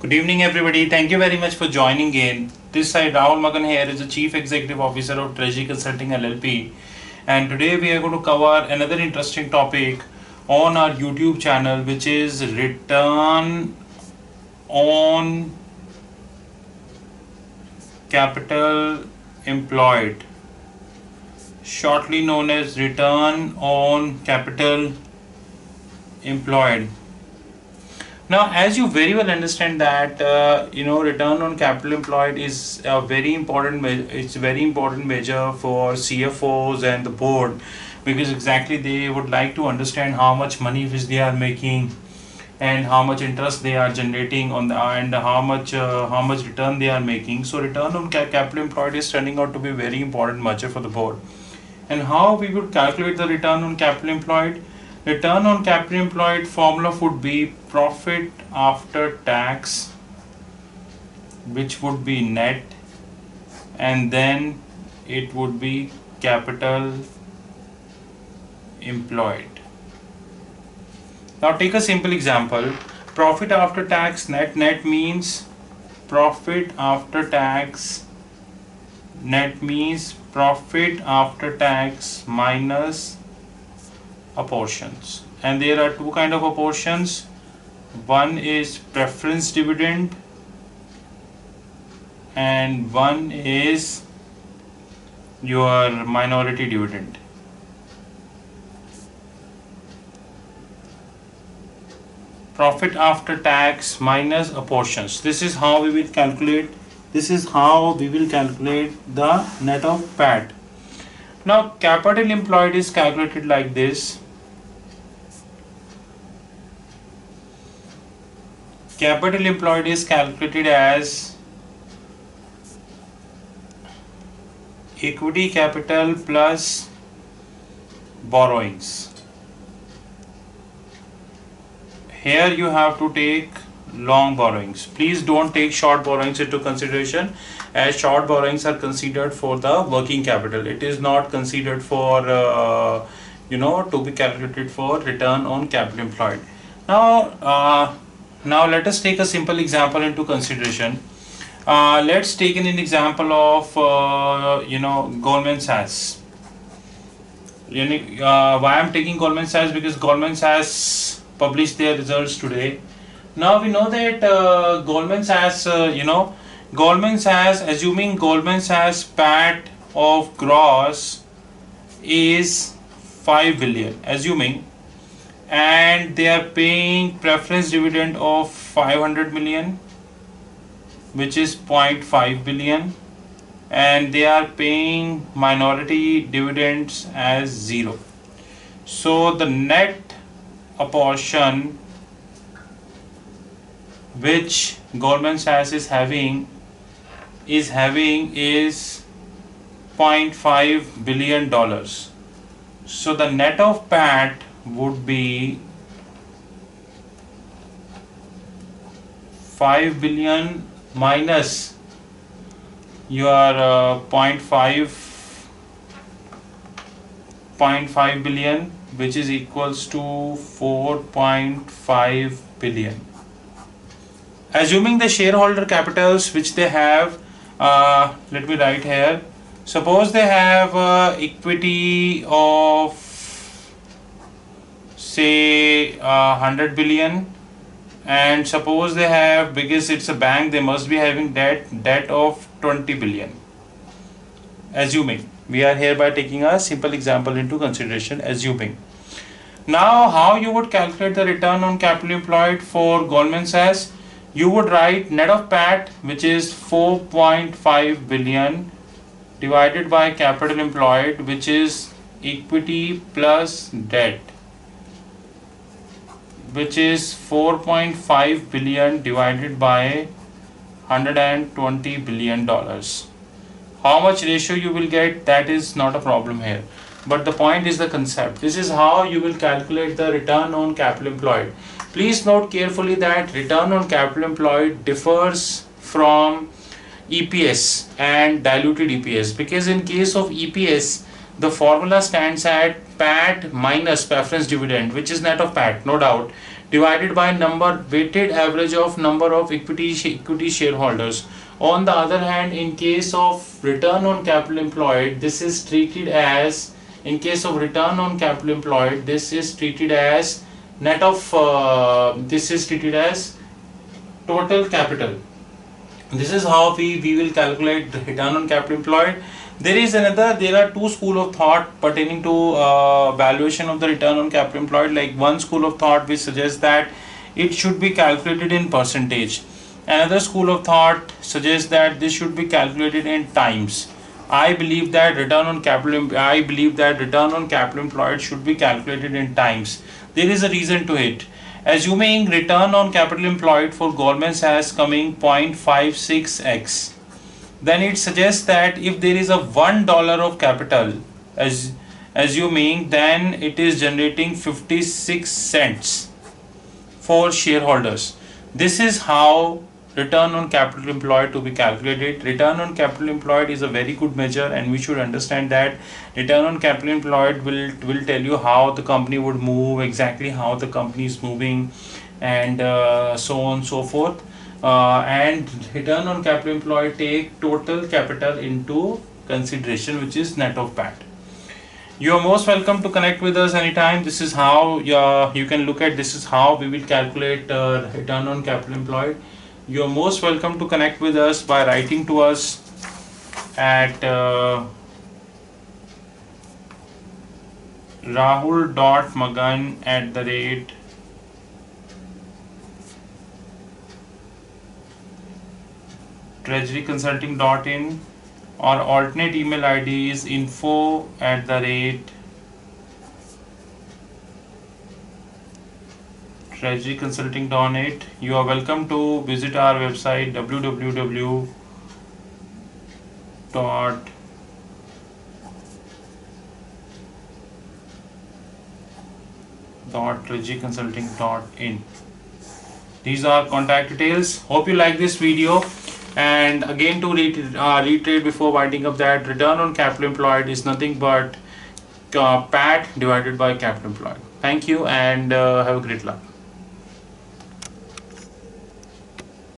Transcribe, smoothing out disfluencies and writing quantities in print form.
Good evening, everybody. Thank you very much for joining in. This side, Rahul Magan here is the Chief Executive Officer of Treasury Consulting LLP, and today we are going to cover another interesting topic on our YouTube channel, which is return on capital employed, shortly known as return on capital employed. Now, as you very well understand that return on capital employed is a very important. It's a very important measure for CFOs and the board, because exactly they would like to understand how much money which they are making and how much interest they are generating on the and how much return they are making. So, return on capital employed is turning out to be a very important measure for the board. And how we would calculate the return on capital employed? Return on capital employed formula would be profit after tax, which would be net, and then it would be capital employed. Now take a simple example. Profit after tax net means profit after tax net means profit after tax minus apportions, and there are two kind of apportions. One is preference dividend and one is your minority dividend. Profit after tax minus apportions. This is how we will calculate the net of PAT. Now capital employed is calculated like this. Capital employed is calculated as equity capital plus borrowings. Here you have to take long borrowings. Please don't take short borrowings into consideration, as short borrowings are considered for the working capital. It is not considered for to be calculated for return on capital employed. Now let us take a simple example into consideration. Let's take an example of Goldman Sachs. Why I'm taking Goldman Sachs? Because Goldman Sachs published their results today. Now we know that Goldman Sachs, assuming Goldman Sachs PAT of gross is 5 billion, assuming, and they are paying preference dividend of 500 million, which is 0.5 billion, and they are paying minority dividends as 0. So the net apportion which Goldman Sachs is having is $0.5 billion. So the net of PAT would be 5 billion minus your 0.5 billion, which is equals to 4.5 billion. Assuming the shareholder capitals which they have, let me write here. Suppose they have equity of say 100 billion, and suppose they have, because it's a bank, they must be having debt of 20 billion. Assuming, we are hereby taking a simple example into consideration, assuming. Now how you would calculate the return on capital employed for Goldman Sachs? You would write net of PAT, which is 4.5 billion, divided by capital employed, which is equity plus debt, which is 4.5 billion divided by $120 billion. How much ratio you will get, that is not a problem here, but the point is the concept. This is how you will calculate the return on capital employed. Please note carefully that return on capital employed differs from EPS and diluted EPS, because in case of EPS the formula stands at PAT minus preference dividend, which is net of PAT, no doubt, divided by weighted average of number of equity shareholders. On the other hand, in case of return on capital employed, this is treated as, in case of return on capital employed, this is treated as net of this is treated as total capital. This is how we will calculate the return on capital employed. There are two school of thought pertaining to valuation of the return on capital employed. Like one school of thought which suggests that it should be calculated in percentage. Another school of thought suggests that this should be calculated in times. I believe that return on capital employed should be calculated in times. There is a reason to it. Assuming return on capital employed for Goldman Sachs coming 0.56x, then it suggests that if there is a $1 of capital, assuming, then it is generating 56 cents for shareholders. This is how return on capital employed to be calculated. Return on capital employed is a very good measure, and we should understand that return on capital employed will tell you how the company would move, exactly how the company is moving, and so on and so forth. And return on capital employed take total capital into consideration, which is net of PAT. You are most welcome to connect with us anytime. This is how you can look at, this is how we will calculate return on capital employed. You are most welcome to connect with us by writing to us at rahul.magan@treasuryconsulting.in, or alternate email ID is info@treasuryconsulting.net. You are welcome to visit our website www.treasuryconsulting.in. These are contact details. Hope you like this video. And again, to reiterate before winding up, that return on capital employed is nothing but PAT divided by capital employed. Thank you, and have a great luck.